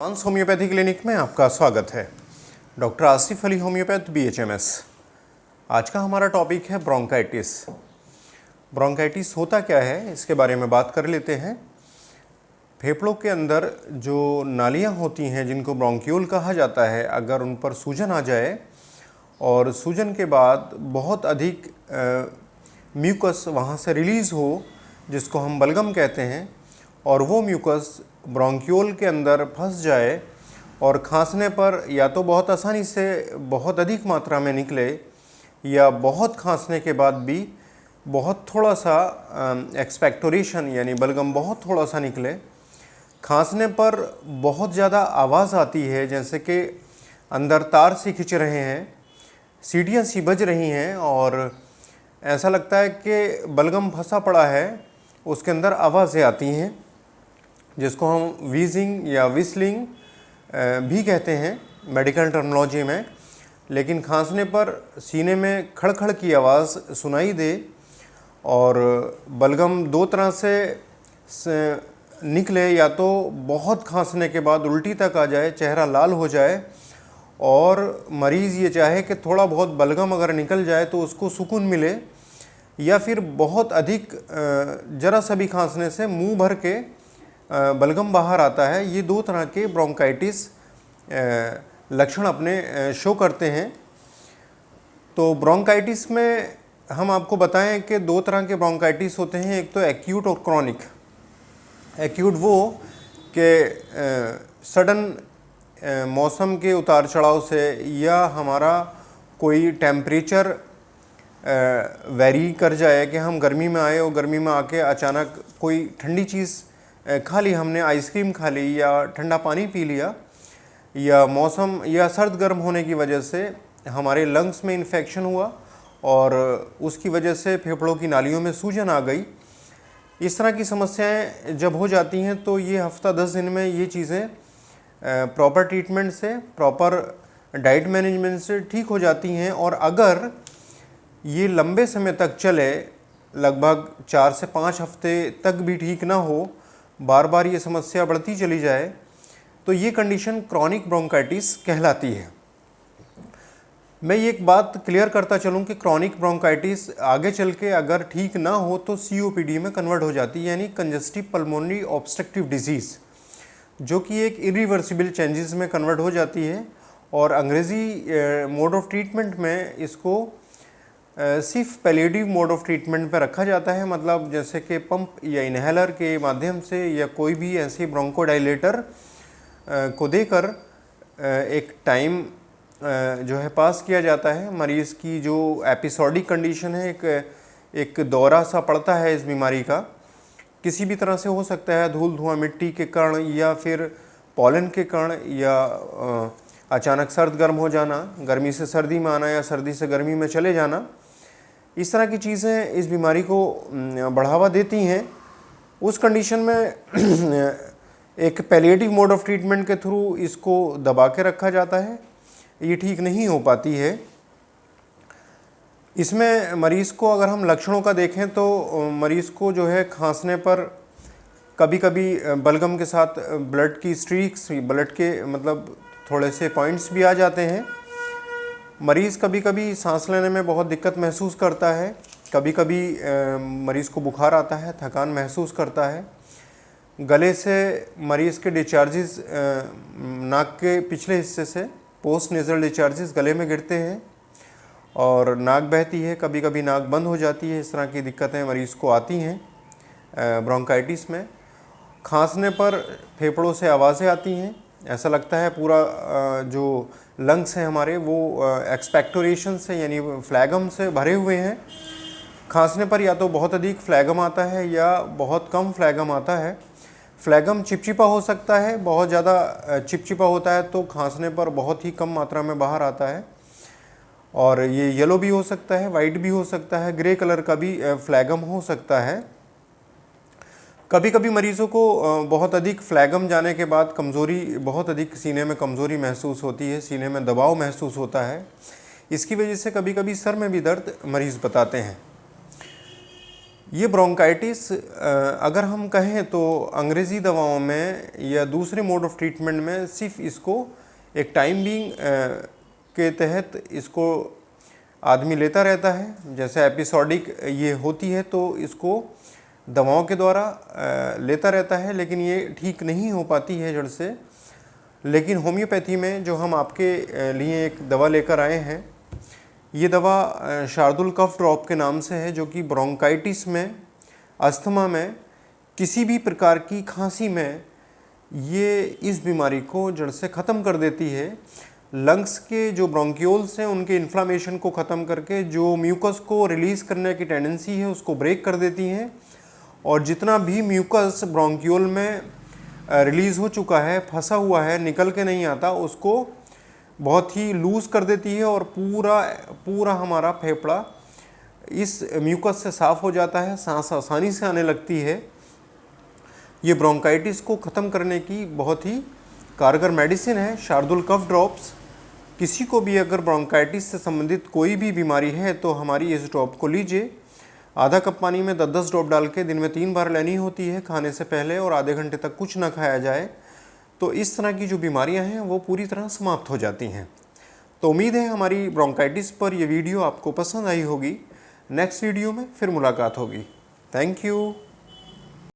Advance homeopathy clinic में आपका स्वागत है। Doctor Asif Ali homeopath BHMS। आज का हमारा टॉपिक है ब्रोंकाइटिस। ब्रोंकाइटिस होता क्या है इसके बारे में बात कर लेते हैं। फेफड़ों के अंदर जो नालियां होती हैं जिनको ब्रोंक्यूल कहा जाता है, अगर उन पर सूजन आ जाए और सूजन के बाद बहुत अधिक म्यूकस वहाँ से रिलीज़ हो, जिसको हम बलगम कहते हैं, और वो म्यूकस ब्रोंक्यूल के अंदर फंस जाए और खांसने पर या तो बहुत आसानी से बहुत अधिक मात्रा में निकले या बहुत खांसने के बाद भी बहुत थोड़ा सा एक्सपेक्टोरेशन यानी बलगम बहुत थोड़ा सा निकले। खांसने पर बहुत ज़्यादा आवाज़ आती है, जैसे कि अंदर तार से खिंच रहे हैं, सीढ़ियाँ सी बज रही हैं और ऐसा लगता है कि बलगम फंसा पड़ा है, उसके अंदर आवाज़ें आती हैं, जिसको हम वीजिंग या विस्लिंग भी कहते हैं मेडिकल टर्मिनोलॉजी में। लेकिन खांसने पर सीने में खड़खड़ की आवाज़ सुनाई दे और बलगम दो तरह से निकले, या तो बहुत खांसने के बाद उल्टी तक आ जाए, चेहरा लाल हो जाए और मरीज़ ये चाहे कि थोड़ा बहुत बलगम अगर निकल जाए तो उसको सुकून मिले, या फिर बहुत अधिक जरा सा भी खांसने से मुंह भर के बलगम बाहर आता है। ये दो तरह के ब्रोंकाइटिस लक्षण अपने शो करते हैं। तो ब्रोंकाइटिस में हम आपको बताएं कि दो तरह के ब्रोंकाइटिस होते हैं, एक तो एक्यूट और क्रॉनिक। एक्यूट वो कि सडन मौसम के उतार चढ़ाव से या हमारा कोई टेम्परेचर वेरी कर जाए कि हम गर्मी में आए और गर्मी में आके अचानक कोई ठंडी चीज़ खा ली, हमने आइसक्रीम खा ली या ठंडा पानी पी लिया, या मौसम या सर्द गर्म होने की वजह से हमारे लंग्स में इन्फेक्शन हुआ और उसकी वजह से फेफड़ों की नालियों में सूजन आ गई। इस तरह की समस्याएं जब हो जाती हैं तो ये हफ्ता 10 दिन में ये चीज़ें प्रॉपर ट्रीटमेंट से, प्रॉपर डाइट मैनेजमेंट से ठीक हो जाती हैं। और अगर ये लंबे समय तक चले, लगभग 4 से 5 हफ्ते तक भी ठीक ना हो, बार बार ये समस्या बढ़ती चली जाए, तो ये कंडीशन क्रॉनिक ब्रोंकाइटिस कहलाती है। मैं ये एक बात क्लियर करता चलूँ कि क्रॉनिक ब्रोंकाइटिस आगे चल के अगर ठीक ना हो तो COPD में कन्वर्ट हो जाती है, यानी कंजस्टिव पल्मोनरी ऑब्स्ट्रक्टिव डिजीज़, जो कि एक इरिवर्सिबल चेंजेस में कन्वर्ट हो जाती है। और अंग्रेज़ी मोड ऑफ ट्रीटमेंट में इसको सिर्फ पैलिएटिव मोड ऑफ ट्रीटमेंट पर रखा जाता है, मतलब जैसे कि पंप या इनहेलर के माध्यम से या कोई भी ऐसे ब्रोंकोडाइलेटर को देकर एक टाइम जो है पास किया जाता है। मरीज़ की जो एपिसोडिक कंडीशन है, एक दौरा सा पड़ता है इस बीमारी का, किसी भी तरह से हो सकता है, धूल धुआं मिट्टी के कारण या फिर पॉलन के कारण, या अचानक सर्द गर्म हो जाना, गर्मी से सर्दी में आना या सर्दी से गर्मी में चले जाना, इस तरह की चीज़ें इस बीमारी को बढ़ावा देती हैं। उस कंडीशन में एक पैलिएटिव मोड ऑफ ट्रीटमेंट के थ्रू इसको दबा के रखा जाता है, ये ठीक नहीं हो पाती है। इसमें मरीज़ को अगर हम लक्षणों का देखें तो मरीज़ को जो है खांसने पर कभी कभी बलगम के साथ ब्लड की स्ट्रीक्स, ब्लड के मतलब थोड़े से पॉइंट्स भी आ जाते हैं। मरीज़ कभी कभी सांस लेने में बहुत दिक्कत महसूस करता है, कभी कभी मरीज़ को बुखार आता है, थकान महसूस करता है। गले से मरीज़ के डिस्चार्जेस नाक के पिछले हिस्से से पोस्ट नेज़ल डिस्चार्जेस गले में गिरते हैं और नाक बहती है, कभी कभी नाक बंद हो जाती है। इस तरह की दिक्कतें मरीज़ को आती हैं ब्रोंकाइटिस में। खांसने पर फेफड़ों से आवाज़ें आती हैं, ऐसा लगता है पूरा जो लंग्स हैं हमारे वो एक्सपेक्टोरेशन से यानी फ्लैगम से भरे हुए हैं। खांसने पर या तो बहुत अधिक फ्लैगम आता है या बहुत कम फ्लैगम आता है। फ्लैगम चिपचिपा हो सकता है, बहुत ज़्यादा चिपचिपा होता है तो खांसने पर बहुत ही कम मात्रा में बाहर आता है, और ये येलो भी हो सकता है, वाइट भी हो सकता है, ग्रे कलर का भी फ्लैगम हो सकता है। कभी कभी मरीज़ों को बहुत अधिक फ्लैगम जाने के बाद कमज़ोरी, बहुत अधिक सीने में कमज़ोरी महसूस होती है, सीने में दबाव महसूस होता है। इसकी वजह से कभी कभी सर में भी दर्द मरीज़ बताते हैं। ये ब्रोंकाइटिस अगर हम कहें तो अंग्रेज़ी दवाओं में या दूसरे मोड ऑफ ट्रीटमेंट में सिर्फ इसको एक टाइम बीइंग के तहत इसको आदमी लेता रहता है। जैसे एपिसोडिक ये होती है तो इसको दवाओं के द्वारा लेता रहता है, लेकिन ये ठीक नहीं हो पाती है जड़ से। लेकिन होम्योपैथी में जो हम आपके लिए एक दवा लेकर आए हैं, ये दवा शार्दुल कफ ड्रॉप के नाम से है, जो कि ब्रोंकाइटिस में, अस्थमा में, किसी भी प्रकार की खांसी में ये इस बीमारी को जड़ से ख़त्म कर देती है। लंग्स के जो ब्रोंक्यूल्स हैं उनके इन्फ्लामेशन को ख़त्म करके जो म्यूकस को रिलीज़ करने की टेंडेंसी है उसको ब्रेक कर देती हैं, और जितना भी म्यूकस ब्रोंक्यूल में रिलीज़ हो चुका है, फंसा हुआ है, निकल के नहीं आता, उसको बहुत ही लूज़ कर देती है और पूरा हमारा फेफड़ा इस म्यूकस से साफ़ हो जाता है, सांस आसानी से आने लगती है। ये ब्रोंकाइटिस को ख़त्म करने की बहुत ही कारगर मेडिसिन है शार्दुल कफ ड्रॉप्स। किसी को भी अगर ब्रोंकाइटिस से संबंधित कोई भी बीमारी है तो हमारी इस ड्रॉप को लीजिए। आधा कप पानी में 10-10 ड्रॉप डाल के दिन में 3 बार लेनी होती है खाने से पहले, और आधे घंटे तक कुछ ना खाया जाए, तो इस तरह की जो बीमारियां हैं वो पूरी तरह समाप्त हो जाती हैं। तो उम्मीद है हमारी ब्रोंकाइटिस पर ये वीडियो आपको पसंद आई होगी। नेक्स्ट वीडियो में फिर मुलाकात होगी। Thank you.